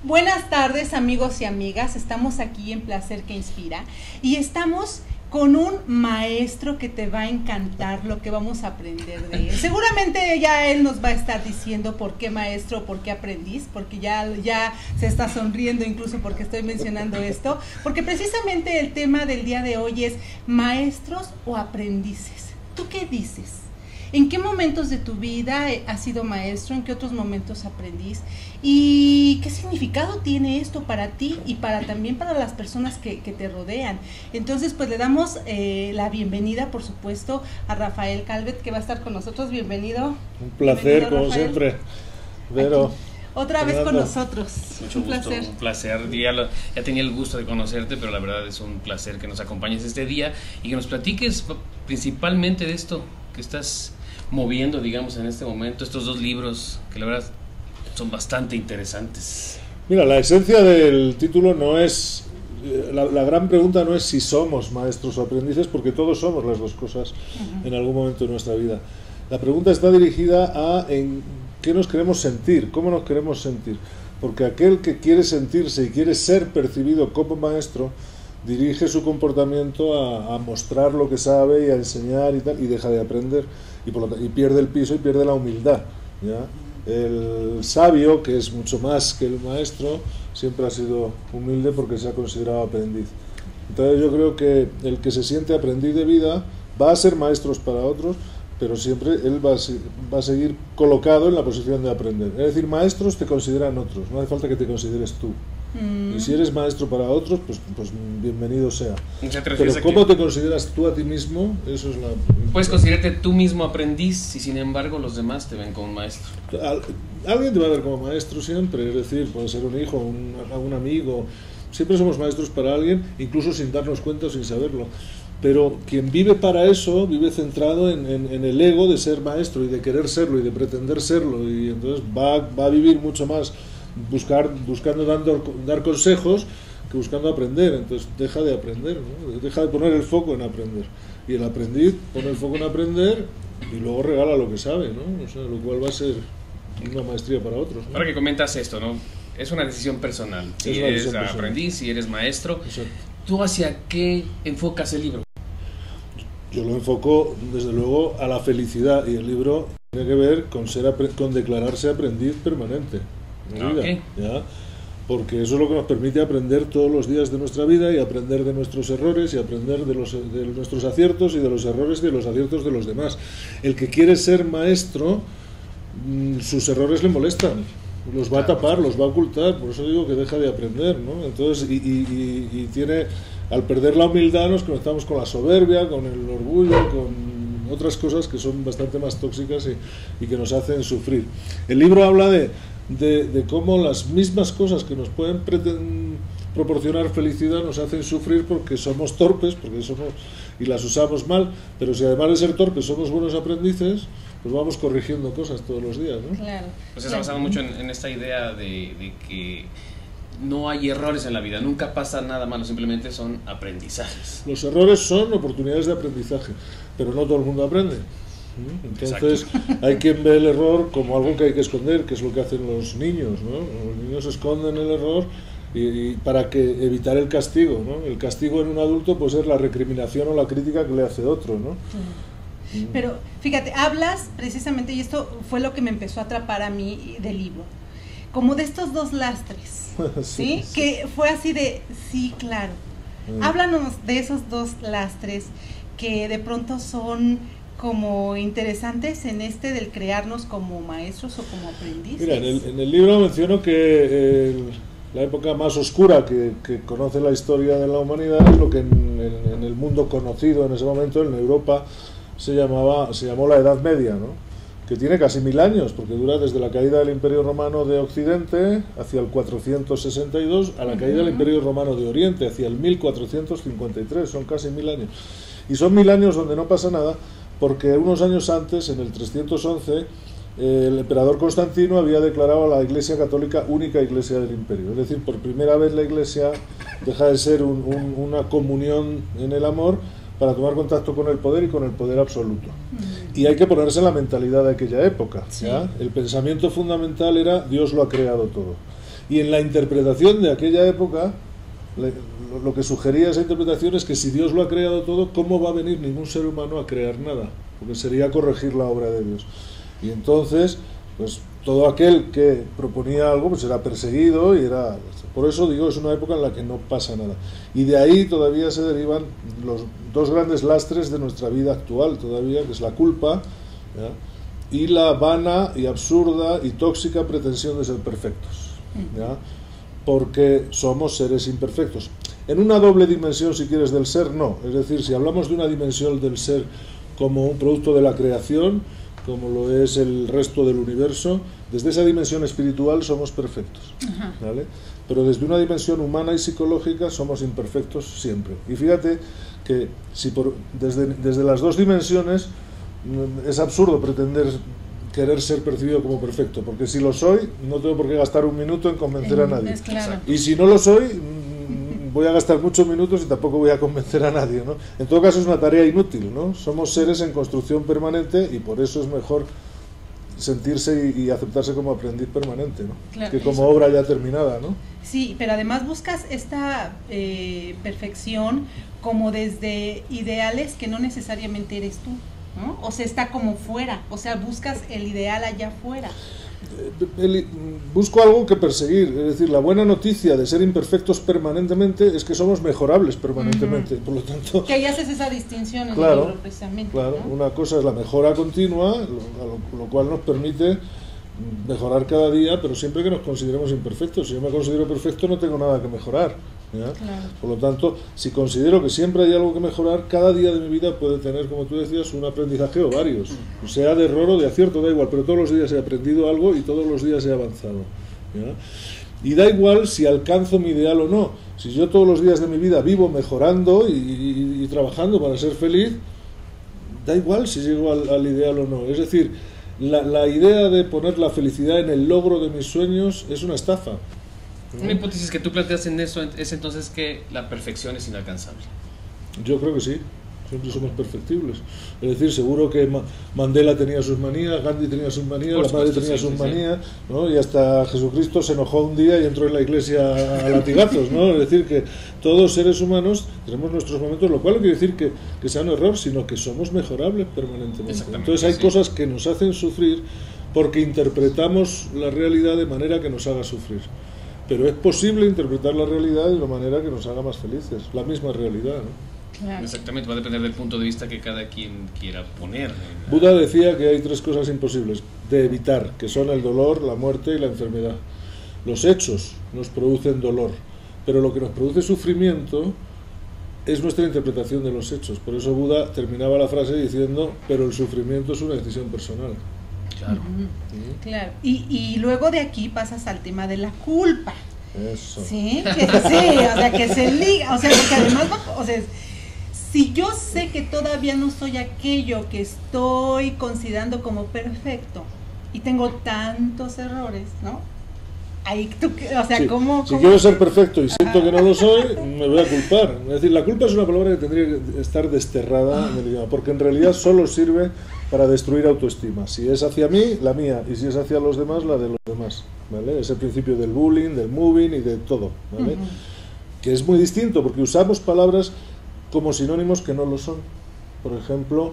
Buenas tardes, amigos y amigas. Estamos aquí en Placer que Inspira y estamos con un maestro que te va a encantar lo que vamos a aprender de él. Seguramente ya él nos va a estar diciendo por qué maestro, por qué aprendiz, porque ya se está sonriendo incluso porque estoy mencionando esto, porque precisamente el tema del día de hoy es maestros o aprendices. ¿Tú qué dices? ¿En qué momentos de tu vida has sido maestro? ¿En qué otros momentos aprendiz? ¿Y qué significado tiene esto para ti y también para las personas que te rodean? Entonces, pues le damos la bienvenida, por supuesto, a Rafael Calvet, que va a estar con nosotros. Bienvenido. Un placer, como Rafael. Siempre. Vero. Aquí. Otra vez con nosotros. Mucho gusto, un placer. Ya tenía el gusto de conocerte, pero la verdad es un placer que nos acompañes este día y que nos platiques principalmente de esto que estás moviendo, digamos, en este momento, estos dos libros que la verdad son bastante interesantes. Mira, la esencia del título no es, la gran pregunta no es si somos maestros o aprendices, porque todos somos las dos cosas en algún momento de nuestra vida. La pregunta está dirigida a en qué nos queremos sentir, cómo nos queremos sentir, porque aquel que quiere sentirse y quiere ser percibido como maestro dirige su comportamiento a mostrar lo que sabe y a enseñar y tal, y deja de aprender y pierde el piso y pierde la humildad, ¿ya? El sabio, que es mucho más que el maestro, siempre ha sido humilde porque se ha considerado aprendiz. Entonces yo creo que el que se siente aprendiz de vida va a ser maestros para otros, pero siempre él va a seguir colocado en la posición de aprender. Es decir, maestros te consideran otros, no hace falta que te consideres tú. Y si eres maestro para otros, pues bienvenido sea. Pero ¿cómo te consideras tú a ti mismo? Eso es la... Puedes considerarte tú mismo aprendiz y sin embargo los demás te ven como maestro. Alguien te va a ver como maestro siempre, es decir, puede ser un hijo, un amigo. Siempre somos maestros para alguien, incluso sin darnos cuenta o sin saberlo. Pero quien vive para eso, vive centrado en el ego de ser maestro y de querer serlo y de pretender serlo, y entonces va a vivir mucho más buscando dar consejos que buscando aprender. Entonces deja de aprender, ¿no? Deja de poner el foco en aprender, y el aprendiz pone el foco en aprender y luego regala lo que sabe, ¿no? O sea, lo cual va a ser una maestría para otros, ¿no? Ahora que comentas esto, ¿no? Es una decisión personal. Si eres aprendiz, si eres maestro. Exacto. ¿Tú hacia qué enfocas el libro? Yo lo enfoco desde luego a la felicidad, y el libro tiene que ver con declararse aprendiz permanente. Okay. ¿Ya? Porque eso es lo que nos permite aprender todos los días de nuestra vida, y aprender de nuestros errores, y aprender de nuestros aciertos, y de los errores y de los aciertos de los demás. El que quiere ser maestro, sus errores le molestan, los va a tapar, los va a ocultar, por eso digo que deja de aprender, ¿no? Entonces, y tiene, al perder la humildad, nos conectamos con la soberbia, con el orgullo, con otras cosas que son bastante más tóxicas y que nos hacen sufrir. El libro habla de cómo las mismas cosas que nos pueden proporcionar felicidad nos hacen sufrir porque somos torpes, y las usamos mal. Pero si además de ser torpes somos buenos aprendices, pues vamos corrigiendo cosas todos los días, ¿no? Claro. Pues está basado mucho en esta idea de que no hay errores en la vida, nunca pasa nada malo, simplemente son aprendizajes. Los errores son oportunidades de aprendizaje, pero no todo el mundo aprende. Entonces hay quien ve el error como algo que hay que esconder, que es lo que hacen los niños, ¿no? Los niños esconden el error y para evitar el castigo, ¿no? El castigo en un adulto puede ser la recriminación o la crítica que le hace otro, ¿no? Pero fíjate, hablas precisamente, y esto fue lo que me empezó a atrapar a mí del libro, como de estos dos lastres, ¿sí? Que fue así de, sí, claro. Háblanos de esos dos lastres que de pronto son como interesantes en del crearnos como maestros o como aprendices. Mira, en el libro menciono que la época más oscura que conoce la historia de la humanidad es lo que en el mundo conocido en ese momento, en Europa, se llamó la Edad Media, ¿no? Que tiene casi 1000 años, porque dura desde la caída del Imperio Romano de Occidente hacia el 462 a la caída del Imperio Romano de Oriente hacia el 1453, son casi 1000 años. Y son 1000 años donde no pasa nada, porque unos años antes, en el 311, el emperador Constantino había declarado a la Iglesia Católica única Iglesia del Imperio. Es decir, por primera vez la Iglesia deja de ser una comunión en el amor para tomar contacto con el poder y con el poder absoluto. Y hay que ponerse en la mentalidad de aquella época, ¿ya? El pensamiento fundamental era Dios lo ha creado todo. Y en la interpretación de aquella época, lo que sugería esa interpretación es que si Dios lo ha creado todo, ¿cómo va a venir ningún ser humano a crear nada? Porque sería corregir la obra de Dios. Y entonces, pues todo aquel que proponía algo pues era perseguido y era... Por eso digo, es una época en la que no pasa nada. Y de ahí todavía se derivan los dos grandes lastres de nuestra vida actual todavía, que es la culpa, ¿ya? Y la vana y absurda y tóxica pretensión de ser perfectos, ¿ya? Porque somos seres imperfectos. En una doble dimensión, si quieres, del ser, no. Es decir, si hablamos de una dimensión del ser como un producto de la creación, como lo es el resto del universo, desde esa dimensión espiritual somos perfectos, ¿vale? Pero desde una dimensión humana y psicológica somos imperfectos siempre. Y fíjate que si desde las dos dimensiones es absurdo pretender querer ser percibido como perfecto, porque si lo soy, no tengo por qué gastar un minuto en convencer a nadie. Claro. Y si no lo soy, voy a gastar muchos minutos y tampoco voy a convencer a nadie, ¿no? En todo caso es una tarea inútil, ¿no? Somos seres en construcción permanente y por eso es mejor sentirse y aceptarse como aprendiz permanente, ¿no? Claro, que como obra ya terminada, ¿no? Sí, pero además buscas esta perfección como desde ideales que no necesariamente eres tú, ¿no? O sea, está como fuera, o sea, buscas el ideal allá afuera. Busco algo que perseguir, es decir, la buena noticia de ser imperfectos permanentemente es que somos mejorables permanentemente, por lo tanto... Que ahí haces esa distinción en claro, el libro precisamente. Claro, ¿no? Una cosa es la mejora continua, lo cual nos permite mejorar cada día, pero siempre que nos consideremos imperfectos. Si yo me considero perfecto no tengo nada que mejorar, ¿ya? Claro. Por lo tanto, si considero que siempre hay algo que mejorar, cada día de mi vida puede tener, como tú decías, un aprendizaje o varios, sea de error o de acierto, da igual, pero todos los días he aprendido algo y todos los días he avanzado, ¿ya? Y da igual si alcanzo mi ideal o no. Si yo todos los días de mi vida vivo mejorando y trabajando para ser feliz, da igual si llego al ideal o no. Es decir, la idea de poner la felicidad en el logro de mis sueños es una estafa. Una hipótesis que tú planteas en eso es entonces que la perfección es inalcanzable. Yo creo que sí, siempre somos perfectibles. Es decir, seguro que Mandela tenía sus manías, Gandhi tenía sus manías, la madre tenía sus manías, ¿no? Y hasta Jesucristo se enojó un día y entró en la iglesia a latigazos, ¿no? Es decir, que todos seres humanos tenemos nuestros momentos, lo cual no quiere decir que sea un error, sino que somos mejorables permanentemente. Entonces hay cosas que nos hacen sufrir porque interpretamos la realidad de manera que nos haga sufrir. Pero es posible interpretar la realidad de una manera que nos haga más felices, la misma realidad, ¿no? Claro. Exactamente, va a depender del punto de vista que cada quien quiera poner. Buda decía que hay tres cosas imposibles de evitar, que son el dolor, la muerte y la enfermedad. Los hechos nos producen dolor, pero lo que nos produce sufrimiento es nuestra interpretación de los hechos. Por eso Buda terminaba la frase diciendo, pero el sufrimiento es una decisión personal. Claro. Claro. Y luego de aquí pasas al tema de la culpa. Eso. Sí, que sí, o sea, que se liga, o sea, porque además, o sea, si yo sé que todavía no soy aquello que estoy considerando como perfecto y tengo tantos errores, ¿no? Ahí tú, o sea, sí, ¿cómo? Si quiero ser perfecto y siento que no lo soy, me voy a culpar. Es decir, la culpa es una palabra que tendría que estar desterrada del idioma, porque en realidad solo sirve para destruir autoestima. Si es hacia mí, la mía, y si es hacia los demás, la de los demás, ¿vale? Es el principio del bullying, del moving y de todo, ¿vale? Que es muy distinto, porque usamos palabras como sinónimos que no lo son. Por ejemplo,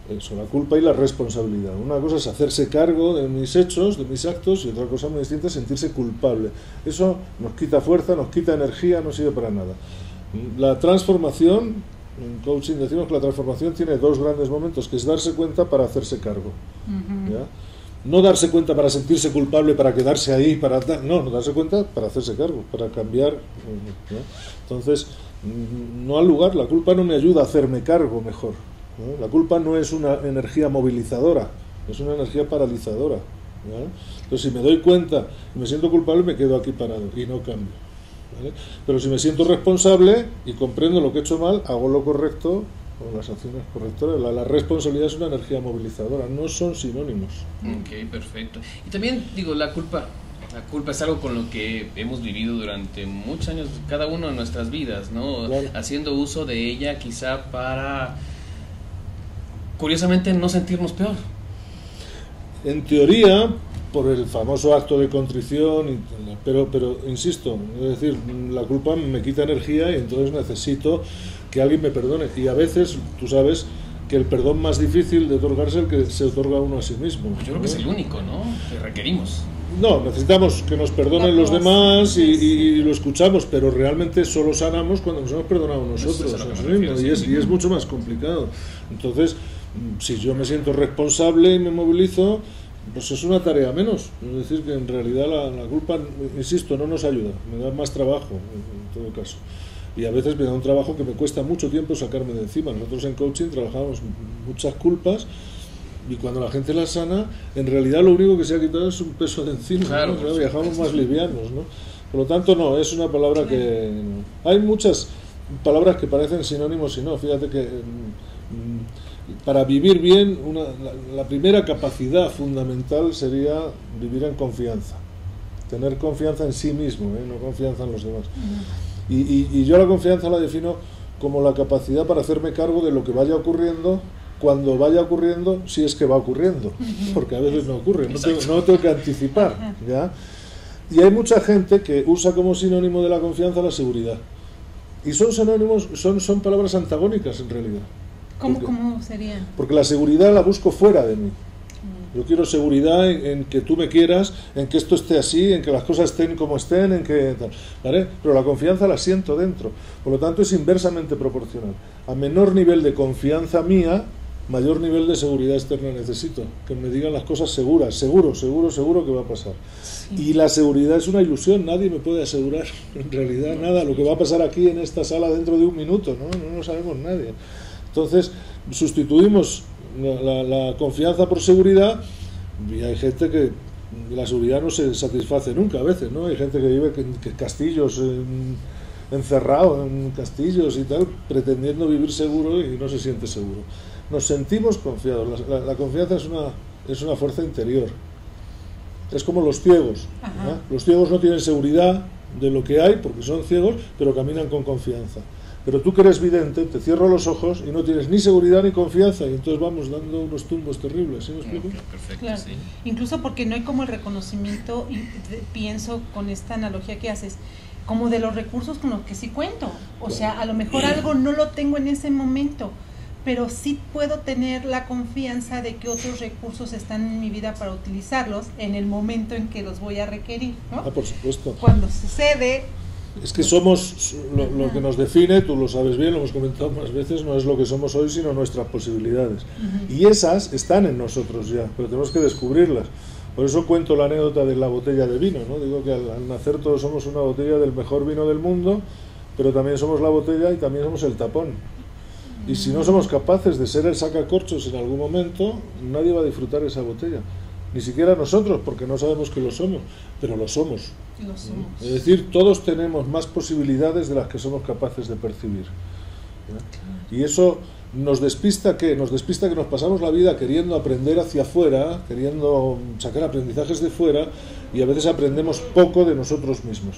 eso, la culpa y la responsabilidad. Una cosa es hacerse cargo de mis hechos, de mis actos, y otra cosa muy distinta es sentirse culpable. Eso nos quita fuerza, nos quita energía, no sirve para nada. La transformación, en coaching decimos que la transformación tiene dos grandes momentos, que es darse cuenta para hacerse cargo. ¿Ya? No darse cuenta para sentirse culpable, para quedarse ahí, no darse cuenta para hacerse cargo, para cambiar, ¿no? Entonces, no al lugar, la culpa no me ayuda a hacerme cargo mejor, ¿no? La culpa no es una energía movilizadora, es una energía paralizadora, ¿ya? Entonces, si me doy cuenta y me siento culpable, me quedo aquí parado y no cambio, ¿vale? Pero si me siento responsable y comprendo lo que he hecho mal, hago lo correcto, con las acciones correctoras. La responsabilidad es una energía movilizadora, no son sinónimos. Ok, perfecto. Y también digo, la culpa es algo con lo que hemos vivido durante muchos años, cada uno de nuestras vidas, ¿no? Claro. Haciendo uso de ella quizá para, curiosamente, no sentirnos peor. En teoría, por el famoso acto de contrición, pero insisto, es decir, la culpa me quita energía y entonces necesito que alguien me perdone. Y a veces, tú sabes, que el perdón más difícil de otorgarse es el que se otorga uno a sí mismo. Yo creo que es el único, ¿no?, que requerimos. No, necesitamos que nos perdonen los demás y lo escuchamos, pero realmente solo sanamos cuando nos hemos perdonado nosotros mismos, y es mucho más complicado. Entonces, si yo me siento responsable y me movilizo, pues es una tarea menos. Es decir, que en realidad la culpa, insisto, no nos ayuda, me da más trabajo en todo caso. Y a veces me da un trabajo que me cuesta mucho tiempo sacarme de encima. Nosotros en coaching trabajamos muchas culpas, y cuando la gente las sana, en realidad lo único que se ha quitado es un peso de encima, claro, ¿no? Viajamos más livianos, ¿no? Por lo tanto, no, es una palabra que... Hay muchas palabras que parecen sinónimos y no. Fíjate que para vivir bien, la primera capacidad fundamental sería vivir en confianza. Tener confianza en sí mismo, no confianza en los demás. Y yo la confianza la defino como la capacidad para hacerme cargo de lo que vaya ocurriendo, cuando vaya ocurriendo, si es que va ocurriendo, porque a veces no ocurre, no tengo que anticipar, ¿ya? Y hay mucha gente que usa como sinónimo de la confianza la seguridad, y son sinónimos, son palabras antagónicas en realidad. ¿Cómo sería? Porque la seguridad la busco fuera de mí. Yo quiero seguridad en que tú me quieras, en que esto esté así, en que las cosas estén como estén, en que tal, ¿vale? Pero la confianza la siento dentro, por lo tanto es inversamente proporcional. A menor nivel de confianza mía, mayor nivel de seguridad externa necesito, que me digan las cosas seguras, seguro que va a pasar. Sí. Y la seguridad es una ilusión, nadie me puede asegurar en realidad nada, lo que va a pasar aquí en esta sala dentro de un minuto, no lo sabemos nadie. Entonces sustituimos la confianza por seguridad, y hay gente que la seguridad no se satisface nunca a veces, ¿no? Hay gente que vive en castillos, encerrado en castillos y tal, pretendiendo vivir seguro y no se siente seguro. Nos sentimos confiados. La confianza es una fuerza interior. Es como los ciegos, ¿no? Los ciegos no tienen seguridad de lo que hay porque son ciegos, pero caminan con confianza. Pero tú que eres vidente, te cierro los ojos y no tienes ni seguridad ni confianza, y entonces vamos dando unos tumbos terribles, ¿sí me explico? Perfecto, claro. Sí. Incluso porque no hay como el reconocimiento, y pienso con esta analogía que haces, como de los recursos con los que sí cuento. O sea, a lo mejor algo no lo tengo en ese momento, pero sí puedo tener la confianza de que otros recursos están en mi vida para utilizarlos en el momento en que los voy a requerir, ¿no? Por supuesto. Cuando sucede... Es que somos, lo que nos define, tú lo sabes bien, lo hemos comentado más veces, no es lo que somos hoy, sino nuestras posibilidades. Y esas están en nosotros ya, pero tenemos que descubrirlas. Por eso cuento la anécdota de la botella de vino, ¿no? Digo que al nacer todos somos una botella del mejor vino del mundo, pero también somos la botella y también somos el tapón. Y si no somos capaces de ser el sacacorchos en algún momento, nadie va a disfrutar esa botella. Ni siquiera nosotros, porque no sabemos que lo somos, pero lo somos. Lo somos. Es decir, todos tenemos más posibilidades de las que somos capaces de percibir. ¿Ya? Y eso nos despista, ¿qué? Nos despista que nos pasamos la vida queriendo aprender hacia afuera, queriendo sacar aprendizajes de fuera, y a veces aprendemos poco de nosotros mismos,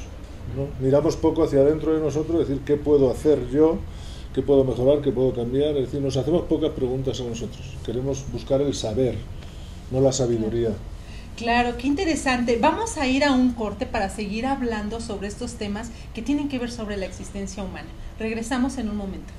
¿no? Miramos poco hacia adentro de nosotros, decir, ¿qué puedo hacer yo? ¿Qué puedo mejorar? ¿Qué puedo cambiar? Es decir, nos hacemos pocas preguntas a nosotros. Queremos buscar el saber, no la sabiduría. Claro, qué interesante. Vamos a ir a un corte para seguir hablando sobre estos temas que tienen que ver sobre la existencia humana. Regresamos en un momento.